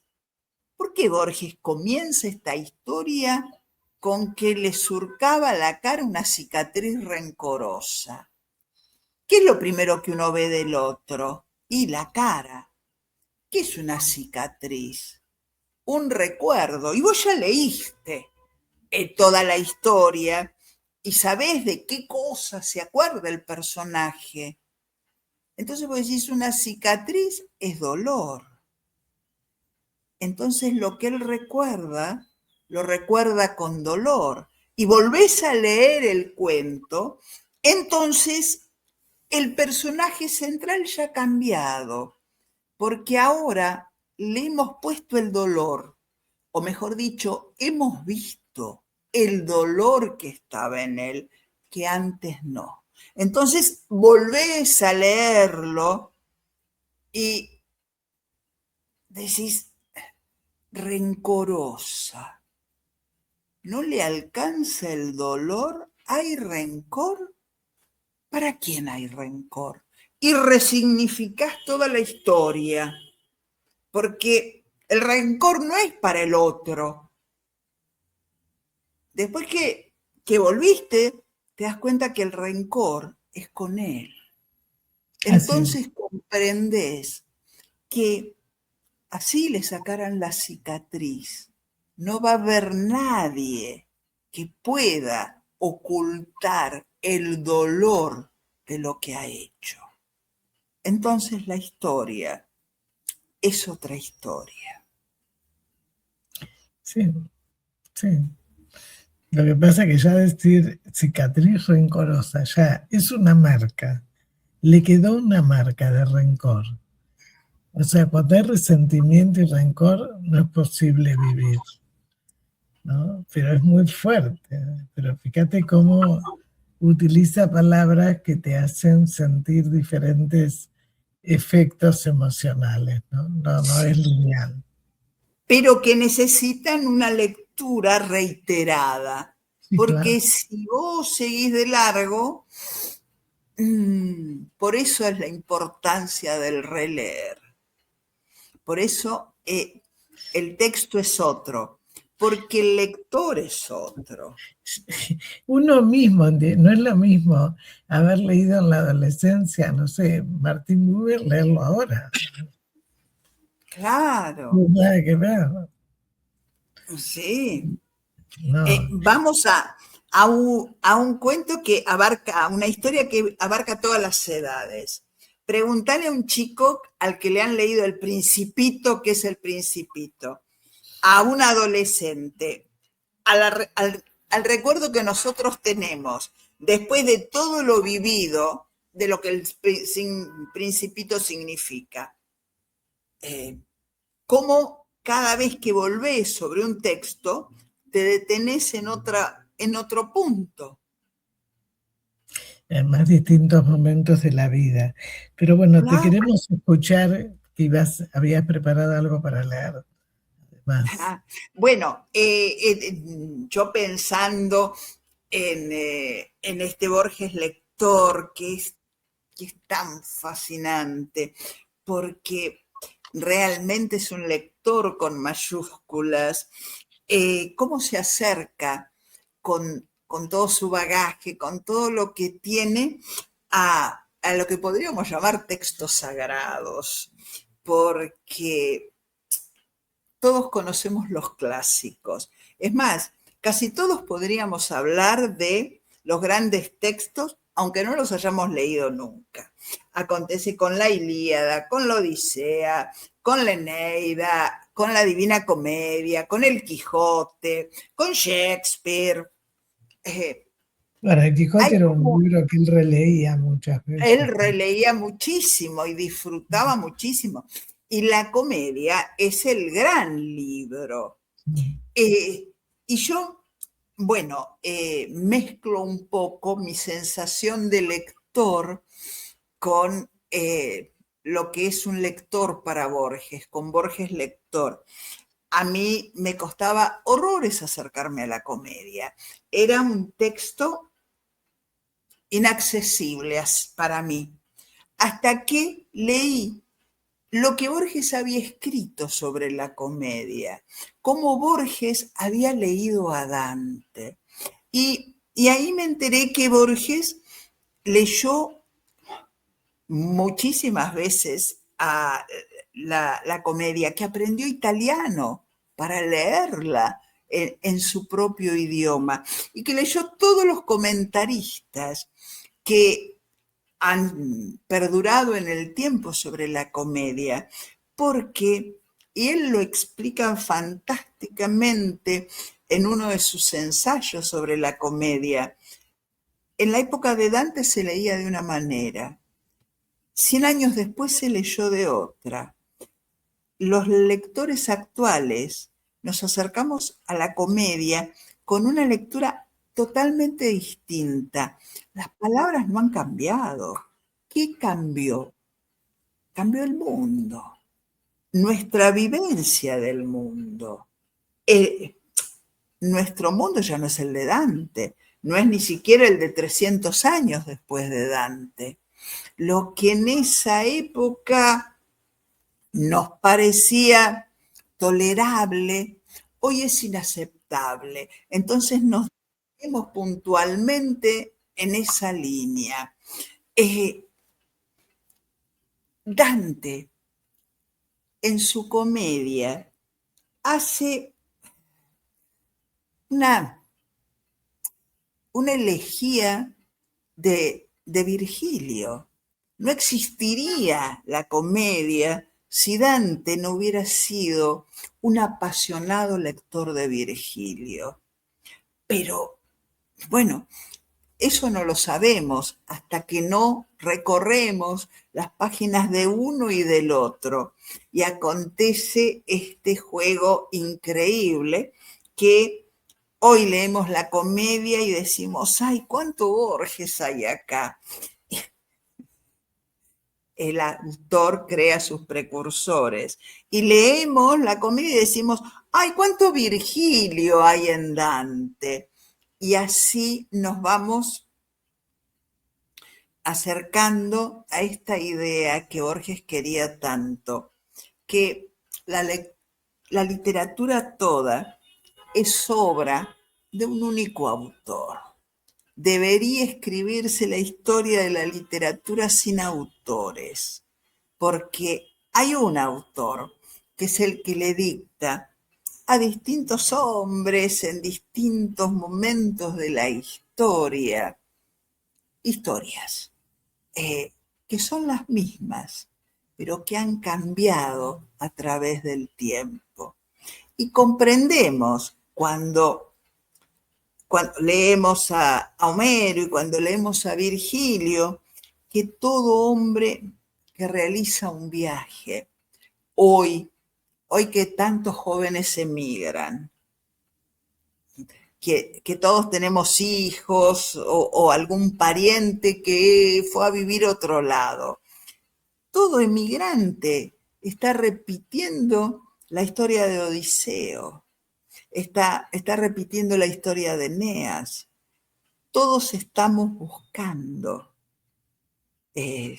C: ¿Por qué Borges comienza esta historia con que le surcaba la cara una cicatriz rencorosa? ¿Qué es lo primero que uno ve del otro? Y la cara. ¿Qué es una cicatriz? Un recuerdo. Y vos ya leíste toda la historia y sabés de qué cosa se acuerda el personaje. Entonces vos decís, una cicatriz es dolor. Entonces lo que él recuerda, lo recuerda con dolor. Y volvés a leer el cuento, entonces el personaje central ya ha cambiado, porque ahora le hemos puesto el dolor, o mejor dicho, hemos visto el dolor que estaba en él, que antes no. Entonces volvés a leerlo y decís, rencorosa, ¿no le alcanza el dolor? ¿Hay rencor? ¿Para quién hay rencor? Y resignificás toda la historia, porque el rencor no es para el otro. Después que volviste, te das cuenta que el rencor es con él. Entonces comprendés que así le sacaran la cicatriz. No va a haber nadie que pueda ocultar el dolor de lo que ha hecho. Entonces la historia es otra historia.
B: Sí, sí. Lo que pasa es que ya decir cicatriz rencorosa ya es una marca. Le quedó una marca de rencor. O sea, cuando hay resentimiento y rencor no es posible vivir, ¿no? Pero es muy fuerte. Pero fíjate cómo utiliza palabras que te hacen sentir diferentes efectos emocionales, ¿no? No es lineal.
C: Pero que necesitan una lectura reiterada,
B: Sí,
C: porque
B: claro.
C: si vos seguís de largo, por eso es la importancia del releer. Por eso el texto es otro, porque el lector es otro.
B: Uno mismo, no es lo mismo haber leído en la adolescencia, no sé, Martín Buber, leerlo ahora.
C: Claro,
B: No tiene nada que ver.
C: sí.
B: No.
C: Vamos a un cuento que abarca, una historia que abarca todas las edades. Preguntale a un chico al que le han leído El Principito, ¿qué es El Principito? A un adolescente, al recuerdo que nosotros tenemos, después de todo lo vivido, de lo que el Principito significa. Cómo cada vez que volvés sobre un texto, te detenés en otro punto.
B: En más distintos momentos de la vida. Pero bueno, te
C: Claro.
B: queremos escuchar que habías preparado algo para leer. Además.
C: Bueno, yo pensando en este Borges lector que es tan fascinante, porque realmente es un lector con mayúsculas, cómo se acerca con todo su bagaje, con todo lo que tiene a lo que podríamos llamar textos sagrados, porque todos conocemos los clásicos. Es más, casi todos podríamos hablar de los grandes textos, aunque no los hayamos leído nunca. Acontece con la Ilíada, con la Odisea, con la Eneida, con la Divina Comedia, con el Quijote, con Shakespeare.
B: Bueno, el Quijote
C: Hay
B: era un
C: como,
B: libro que él releía muchas
C: él
B: veces.
C: releía muchísimo y disfrutaba muchísimo. Y la comedia es el gran libro. Y yo, bueno, mezclo un poco mi sensación de lector con lo que es un lector para Borges, con Borges lector. A mí me costaba horrores acercarme a la comedia. Era un texto inaccesible para mí, hasta que leí lo que Borges había escrito sobre la comedia, cómo Borges había leído a Dante. Y ahí me enteré que Borges leyó muchísimas veces a la comedia, que aprendió italiano para leerla en su propio idioma, y que leyó todos los comentaristas que han perdurado en el tiempo sobre la comedia, porque, y él lo explica fantásticamente en uno de sus ensayos sobre la comedia, en la época de Dante se leía de una manera, 100 años después se leyó de otra. Los lectores actuales nos acercamos a la comedia con una lectura totalmente distinta. Las palabras no han cambiado. ¿Qué cambió? Cambió el mundo, nuestra vivencia del mundo. Nuestro mundo ya no es el de Dante, no es ni siquiera el de 300 años después de Dante. Lo que en esa época nos parecía tolerable, hoy es inaceptable. Entonces nos vemos puntualmente en esa línea. Dante, en su comedia, hace una elegía de Virgilio. No existiría la comedia si Dante no hubiera sido un apasionado lector de Virgilio. Pero, bueno, eso no lo sabemos hasta que no recorremos las páginas de uno y del otro. Y acontece este juego increíble que hoy leemos la comedia y decimos, ¡ay, cuánto Borges hay acá! El autor crea sus precursores. Y leemos la comedia y decimos, ¡ay, cuánto Virgilio hay en Dante! Y así nos vamos acercando a esta idea que Borges quería tanto, que la literatura toda es obra de un único autor. Debería escribirse la historia de la literatura sin autores, porque hay un autor que es el que le dicta a distintos hombres en distintos momentos de la historia, historias que son las mismas, pero que han cambiado a través del tiempo. Y comprendemos cuando leemos a Homero y cuando leemos a Virgilio, que todo hombre que realiza un viaje, hoy que tantos jóvenes emigran, que todos tenemos hijos o algún pariente que fue a vivir a otro lado, todo emigrante está repitiendo la historia de Odiseo, está repitiendo la historia de Eneas. Todos estamos buscando el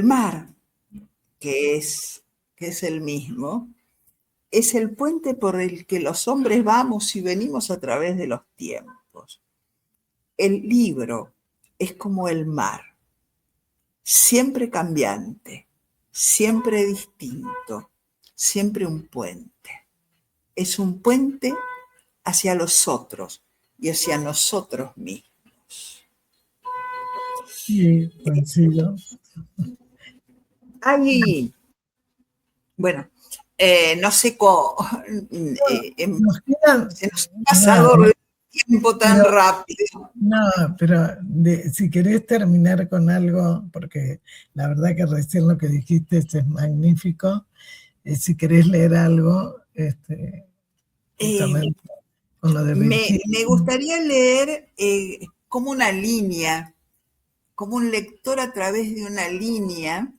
C: mar, que es el mismo, es el puente por el que los hombres vamos y venimos a través de los tiempos. El libro es como el mar, siempre cambiante, siempre distinto, siempre un puente. Es un puente hacia los otros y hacia nosotros mismos.
B: Sí, coincido.
C: Ahí, bueno, no sé cómo se nos ha pasado el tiempo tan rápido.
B: No, pero si querés terminar con algo, porque la verdad que recién lo que dijiste es magnífico, si querés leer algo, justamente con lo de Virgilio.
C: Me gustaría leer como una línea como un lector a través de una línea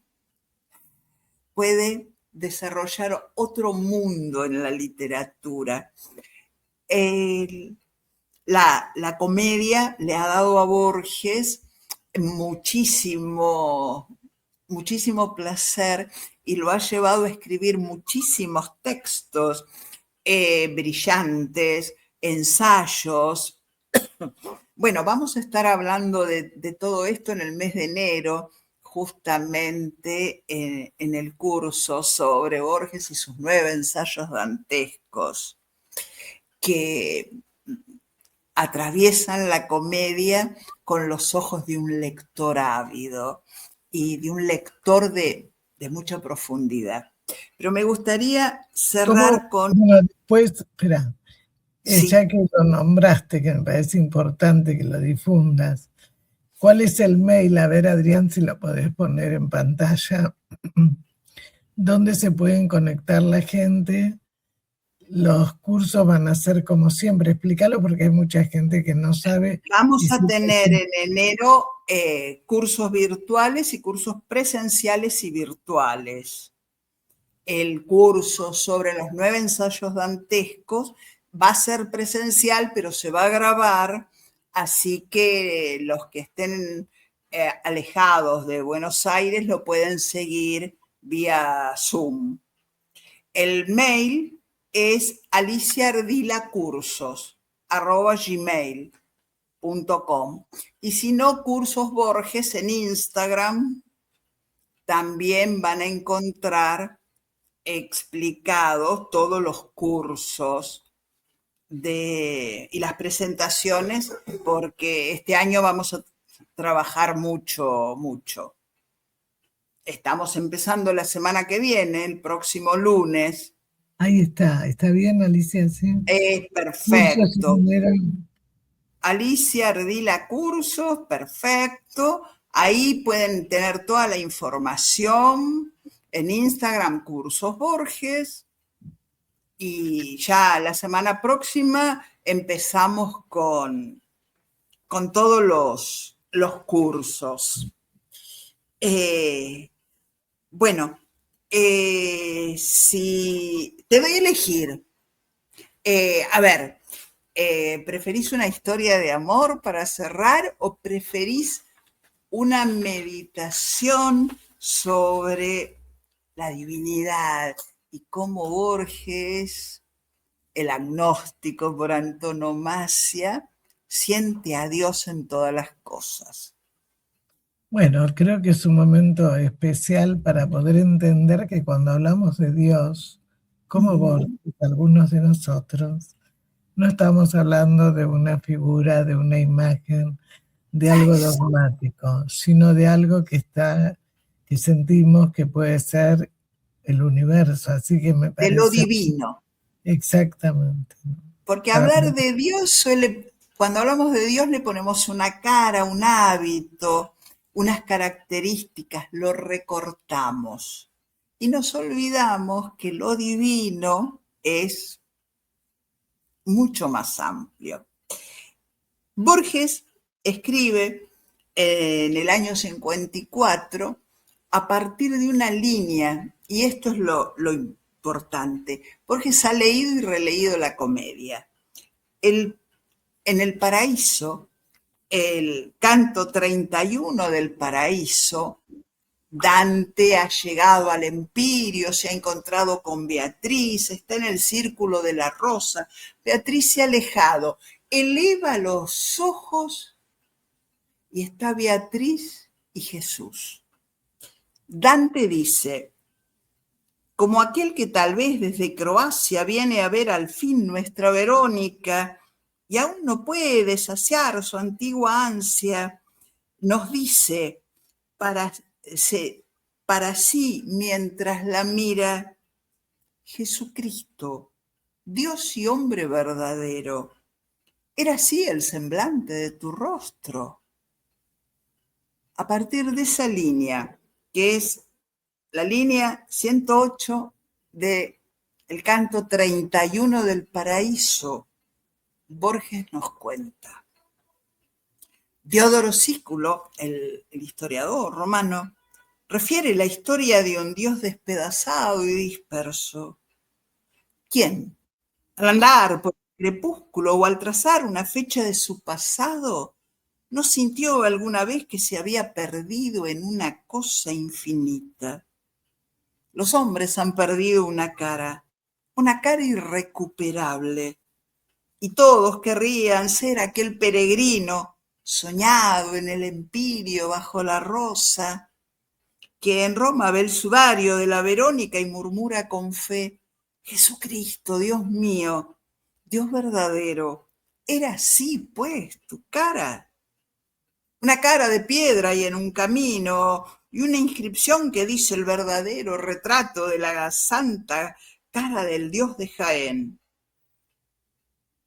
C: puede desarrollar otro mundo en la literatura. La comedia le ha dado a Borges muchísimo placer y lo ha llevado a escribir muchísimos textos brillantes, ensayos. Bueno, vamos a estar hablando de todo esto en el mes de enero, justamente en el curso sobre Borges y sus 9 ensayos dantescos, que atraviesan la comedia con los ojos de un lector ávido y de un lector de mucha profundidad. Pero me gustaría cerrar con...
B: Bueno, después, espera,
C: Sí.
B: ya que lo nombraste, que me parece importante que lo difundas, ¿cuál es el mail? A ver, Adrián, si lo podés poner en pantalla. ¿Dónde se pueden conectar la gente? Los cursos van a ser como siempre. Explícalo porque hay mucha gente que no sabe.
C: Vamos a tener en enero cursos virtuales y cursos presenciales y virtuales. El curso sobre los 9 ensayos dantescos va a ser presencial, pero se va a grabar, así que los que estén alejados de Buenos Aires lo pueden seguir vía Zoom. El mail es aliciardilacursos@gmail.com. Y si no, Cursos Borges en Instagram también van a encontrar explicados todos los cursos y las presentaciones, porque este año vamos a trabajar mucho. Estamos empezando la semana que viene, el próximo lunes.
B: Ahí está bien, Alicia, sí.
C: Perfecto. Alicia Ardila Cursos, perfecto. Ahí pueden tener toda la información. En Instagram, Cursos Borges. Y ya la semana próxima empezamos con todos los cursos. Bueno, si te doy a elegir, a ver, ¿preferís una historia de amor para cerrar o preferís una meditación sobre la divinidad y cómo Borges, el agnóstico por antonomasia, siente a Dios en todas las cosas?
B: Bueno, creo que es un momento especial para poder entender que cuando hablamos de Dios, como Borges, algunos de nosotros, no estamos hablando de una figura, de una imagen, de algo dogmático, sino de algo que sentimos que puede ser el universo. Así que me parece...
C: De lo divino.
B: Exactamente.
C: Porque hablar de Dios cuando hablamos de Dios le ponemos una cara, un hábito, unas características, lo recortamos. Y nos olvidamos que lo divino es mucho más amplio. Borges escribe en el año 54 a partir de una línea, y esto es lo importante. Borges ha leído y releído la comedia. En el Paraíso, el canto 31 del Paraíso, Dante ha llegado al Empirio, se ha encontrado con Beatriz, está en el círculo de la rosa. Beatriz se ha alejado, eleva los ojos y está Beatriz y Jesús. Dante dice: como aquel que tal vez desde Croacia viene a ver al fin nuestra Verónica y aún no puede saciar su antigua ansia, nos dice para sí mientras la mira: Jesucristo, Dios y hombre verdadero, era así el semblante de tu rostro. A partir de esa línea, que es la línea 108 del canto 31 del Paraíso, Borges nos cuenta: Diodoro Sículo, el historiador romano, refiere la historia de un Dios despedazado y disperso. ¿Quién, al andar por el crepúsculo o al trazar una fecha de su pasado, no sintió alguna vez que se había perdido en una cosa infinita? Los hombres han perdido una cara irrecuperable, y todos querrían ser aquel peregrino soñado en el Empirio bajo la rosa, que en Roma ve el sudario de la Verónica y murmura con fe: Jesucristo, Dios mío, Dios verdadero, era así pues tu cara. Una cara de piedra y en un camino, y una inscripción que dice el verdadero retrato de la santa cara del Dios de Jaén.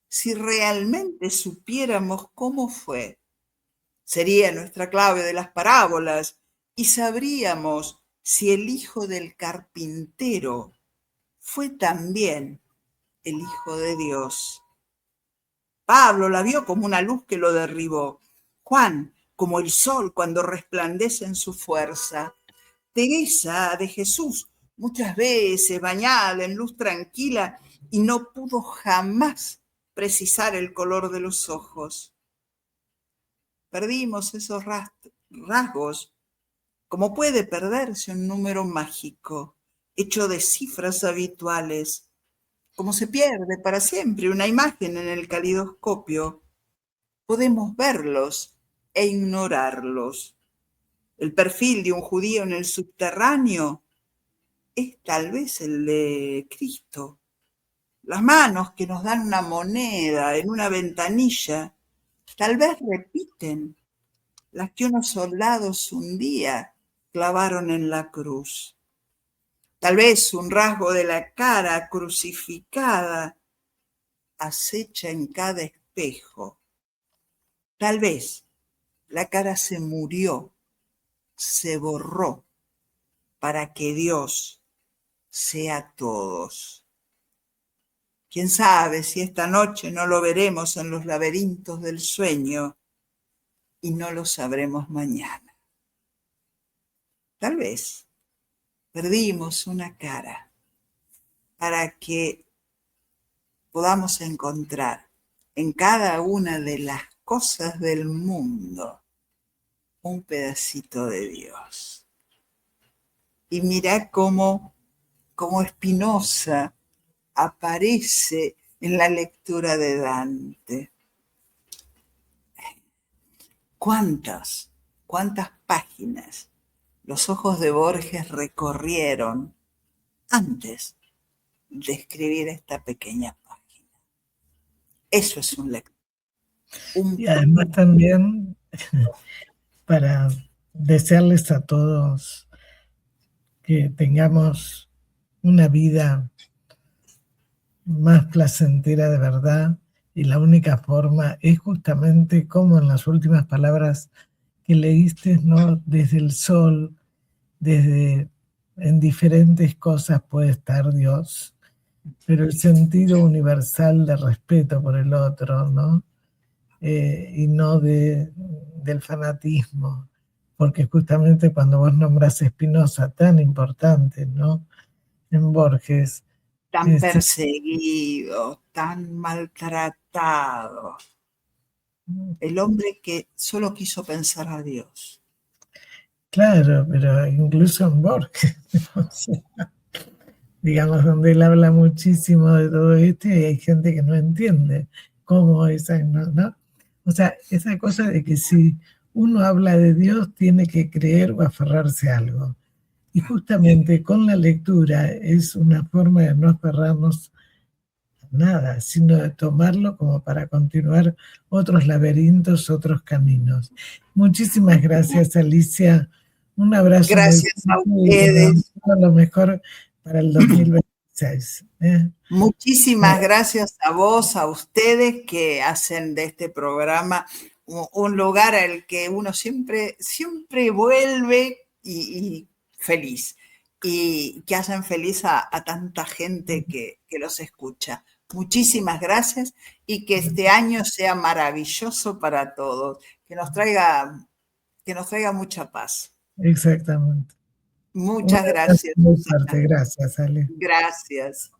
C: Si realmente supiéramos cómo fue, sería nuestra clave de las parábolas y sabríamos si el hijo del carpintero fue también el Hijo de Dios. Pablo la vio como una luz que lo derribó. Juan, como el sol cuando resplandece en su fuerza. Teresa de Jesús, muchas veces bañada en luz tranquila y no pudo jamás precisar el color de los ojos. Perdimos esos rasgos, como puede perderse un número mágico, hecho de cifras habituales, como se pierde para siempre una imagen en el calidoscopio. Podemos verlos e ignorarlos. El perfil de un judío en el subterráneo es tal vez el de Cristo. Las manos que nos dan una moneda en una ventanilla tal vez repiten las que unos soldados un día clavaron en la cruz. Tal vez un rasgo de la cara crucificada acecha en cada espejo. Tal vez la cara se murió, se borró, para que Dios sea todos. ¿Quién sabe si esta noche no lo veremos en los laberintos del sueño y no lo sabremos mañana? Tal vez perdimos una cara para que podamos encontrar en cada una de las cosas del mundo un pedacito de Dios. Y mirá cómo Spinoza aparece en la lectura de Dante. ¿Cuántas páginas los ojos de Borges recorrieron antes de escribir esta pequeña página? Eso es un lector.
B: Y además también para desearles a todos que tengamos una vida más placentera de verdad, y la única forma es justamente como en las últimas palabras que leíste, ¿no? Desde el sol, en diferentes cosas puede estar Dios, pero el sentido universal de respeto por el otro, ¿no? Y no del fanatismo, porque justamente cuando vos nombras a Spinoza, tan importante, ¿no? En Borges,
C: tan perseguido, tan maltratado, el hombre que solo quiso pensar a Dios.
B: Claro, pero incluso en Borges, o sea, digamos, donde él habla muchísimo de todo esto y hay gente que no entiende cómo esa, ¿no? O sea, esa cosa de que si uno habla de Dios tiene que creer o aferrarse a algo. Y justamente con la lectura es una forma de no aferrarnos a nada, sino de tomarlo como para continuar otros laberintos, otros caminos. Muchísimas gracias, Alicia. Un abrazo.
C: Gracias a ustedes.
B: Lo mejor para el 2026.
C: Muchísimas gracias a vos, a ustedes que hacen de este programa un lugar al que uno siempre vuelve y feliz, y que hacen feliz a tanta gente que los escucha. Muchísimas gracias y que este año sea maravilloso para todos. que nos traiga mucha paz.
B: Exactamente.
C: Muchas
B: Un abrazo
C: gracias,
B: muy
C: Susana.
B: fuerte. Gracias, Ale.
C: Gracias.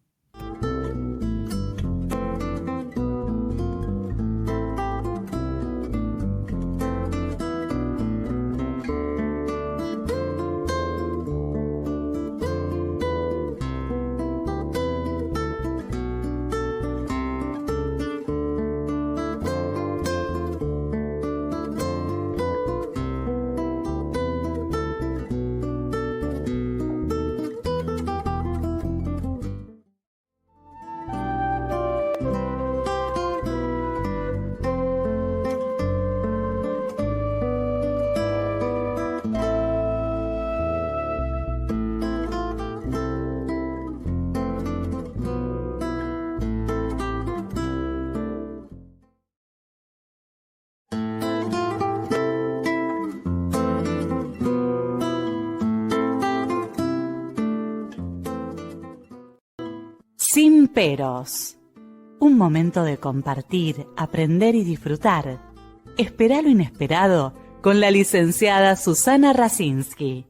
A: Sin peros. Un momento de compartir, aprender y disfrutar. Espera lo inesperado con la licenciada Susana Rasinski.